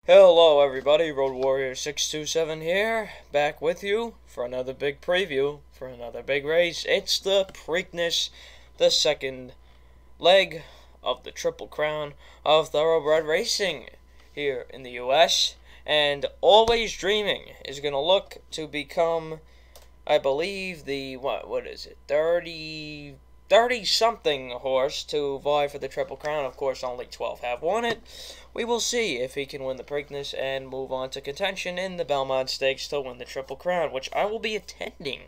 Hello everybody, Road Warrior 627 here, back with you for another big preview, for another big race. It's the Preakness, the second leg of the Triple Crown of Thoroughbred racing here in the US. And Always Dreaming is going to look to become, I believe, the, what is it, 30-something horse to vie for the Triple Crown. Of course, only 12 have won it. We will see if he can win the Preakness and move on to contention in the Belmont Stakes to win the Triple Crown, which I will be attending.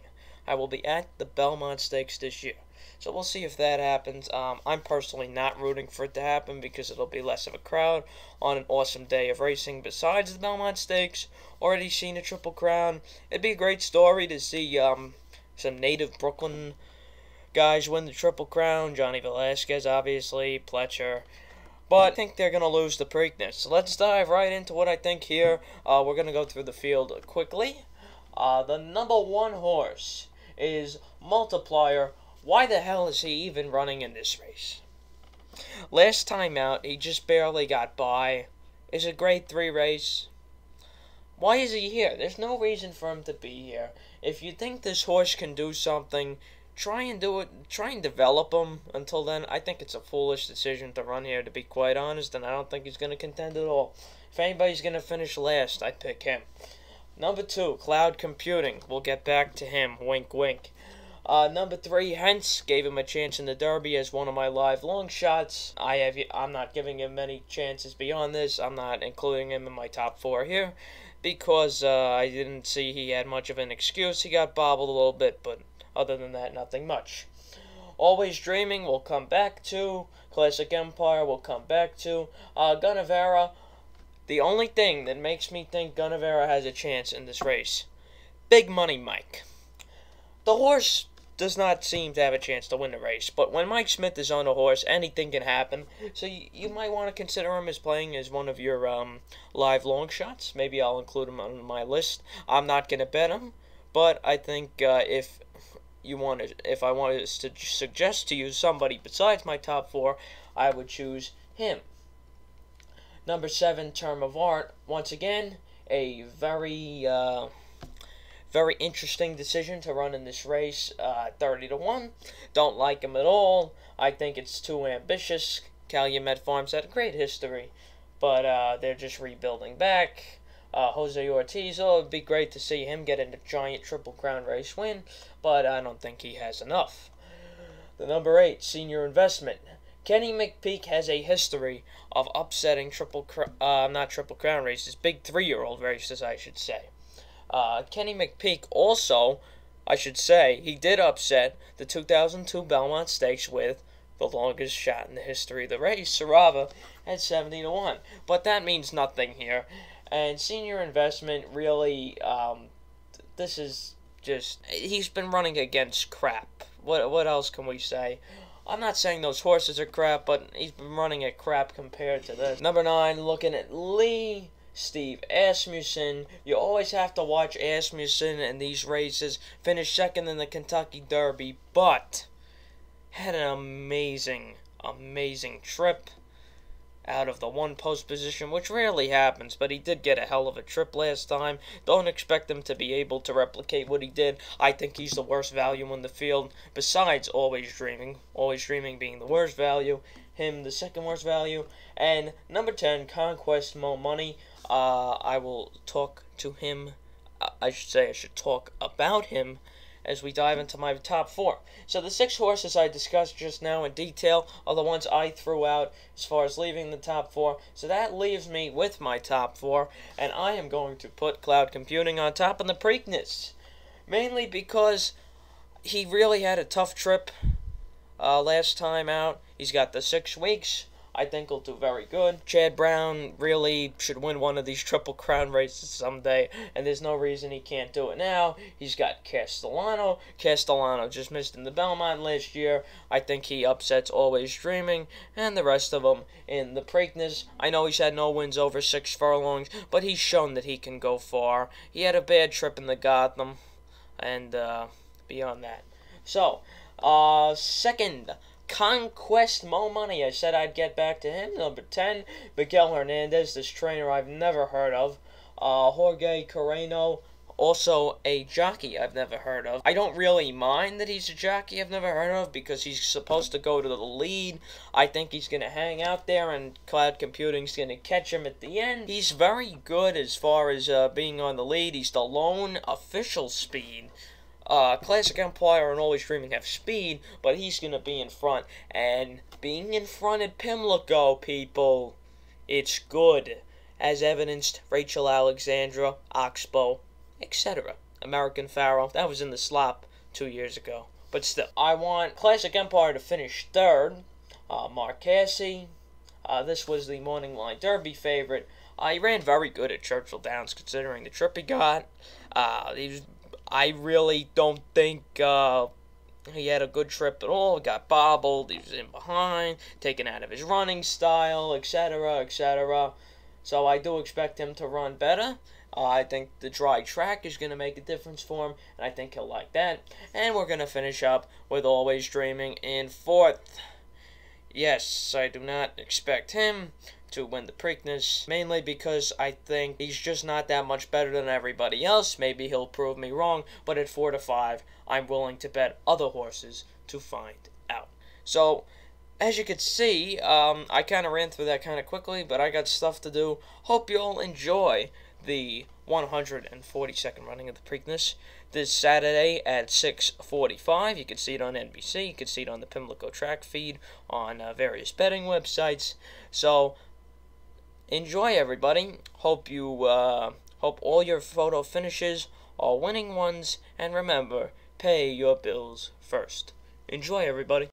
I will be at the Belmont Stakes this year. So we'll see if that happens. I'm personally not rooting for it to happen because it'll be less of a crowd on an awesome day of racing besides the Belmont Stakes. Already seen a Triple Crown. It'd be a great story to see some native Brooklyn guys win the Triple Crown. Johnny Velasquez, obviously, Pletcher. But I think they're going to lose the Preakness. So let's dive right into what I think here. We're going to go through the field quickly. The number one horse is Multiplier. Why the hell is he even running in this race? Last time out, he just barely got by. It's a grade 3 race. Why is he here? There's no reason for him to be here. If you think this horse can do something, try and do it. Try and develop him. Until then, I think it's a foolish decision to run here, to be quite honest, and I don't think he's going to contend at all. If anybody's going to finish last, I'd pick him. Number 2, Cloud Computing. We'll get back to him. Wink, wink. Number 3, Hence, gave him a chance in the Derby as one of my live long shots. I'm not giving him many chances beyond this. I'm not including him in my top 4 here because I didn't see he had much of an excuse. He got bobbled a little bit, but other than that, nothing much. Always Dreaming we'll come back to. Classic Empire we'll come back to. Gunnevera. The only thing that makes me think Gunnevera has a chance in this race. Big Money Mike. The horse does not seem to have a chance to win the race, but when Mike Smith is on the horse, anything can happen. So you might want to consider him as playing as one of your live long shots. Maybe I'll include him on my list. I'm not going to bet him, but I think if I wanted to suggest to you somebody besides my top 4, I would choose him. Number 7, Term of Art. Once again, a very interesting decision to run in this race. 30-1. Don't like him at all. I think it's too ambitious. Calumet Farms had a great history, but they're just rebuilding back. Jose Ortiz, it would be great to see him get a giant Triple Crown race win, but I don't think he has enough. The number 8, Senior Investment. Kenny McPeak has a history of upsetting not Triple Crown races, big 3-year-old races, I should say. Kenny McPeak also, I should say, he did upset the 2002 Belmont Stakes with the longest shot in the history of the race, Saratoga, at 70-1. But that means nothing here. And Senior Investment, really, this is just, he's been running against crap. What else can we say? I'm not saying those horses are crap, but he's been running at crap compared to this. Number 9, looking at Lee Steve Asmussen. You always have to watch Asmussen in these races. Finished second in the Kentucky Derby, but had an amazing trip out of the one post position, which rarely happens, but he did get a hell of a trip last time. Don't expect him to be able to replicate what he did. I think he's the worst value in the field, besides Always Dreaming. Always Dreaming being the worst value, him the second worst value. And number 10, Conquest Mo Money. I will talk to him, I should talk about him as we dive into my top 4. So the 6 horses I discussed just now in detail are the ones I threw out as far as leaving the top 4. So that leaves me with my top 4, and I am going to put Cloud Computing on top of the Preakness. Mainly because he really had a tough trip last time out. He's got the 6 weeks. I think he'll do very good. Chad Brown really should win one of these Triple Crown races someday, and there's no reason he can't do it now. He's got Castellano. Castellano just missed in the Belmont last year. I think he upsets Always Dreaming, and the rest of them in the Preakness. I know he's had no wins over 6 furlongs, but he's shown that he can go far. He had a bad trip in the Gotham, and beyond that. So, second, Conquest Mo Money. I said I'd get back to him. Number 10, Miguel Hernandez, this trainer I've never heard of. Jorge Carreno, also a jockey I've never heard of. I don't really mind that he's a jockey I've never heard of because he's supposed to go to the lead. I think he's going to hang out there and Cloud Computing's going to catch him at the end. He's very good as far as being on the lead. He's the lone official speed. Classic Empire and Always Dreaming have speed, but he's going to be in front. And being in front at Pimlico, people, it's good. As evidenced, Rachel Alexandra, Oxbow, etc. American Pharaoh, that was in the slop 2 years ago. But still, I want Classic Empire to finish third. Marquesi, this was the Morning Line Derby favorite. He ran very good at Churchill Downs considering the trip he got. I really don't think he had a good trip at all. He got bobbled, he was in behind, taken out of his running style, etc., etc. So I do expect him to run better. I think the dry track is going to make a difference for him, and I think he'll like that. And we're going to finish up with Always Dreaming in fourth. Yes, I do not expect him to win the Preakness, mainly because I think he's just not that much better than everybody else. Maybe he'll prove me wrong, but at 4 to 5, I'm willing to bet other horses to find out. So, as you can see, I kind of ran through that kind of quickly, but I got stuff to do. Hope you all enjoy the 142nd running of the Preakness this Saturday at 6:45. You can see it on NBC. You can see it on the Pimlico track feed on various betting websites. So, enjoy, everybody. Hope all your photo finishes are winning ones, and remember, pay your bills first. Enjoy, everybody.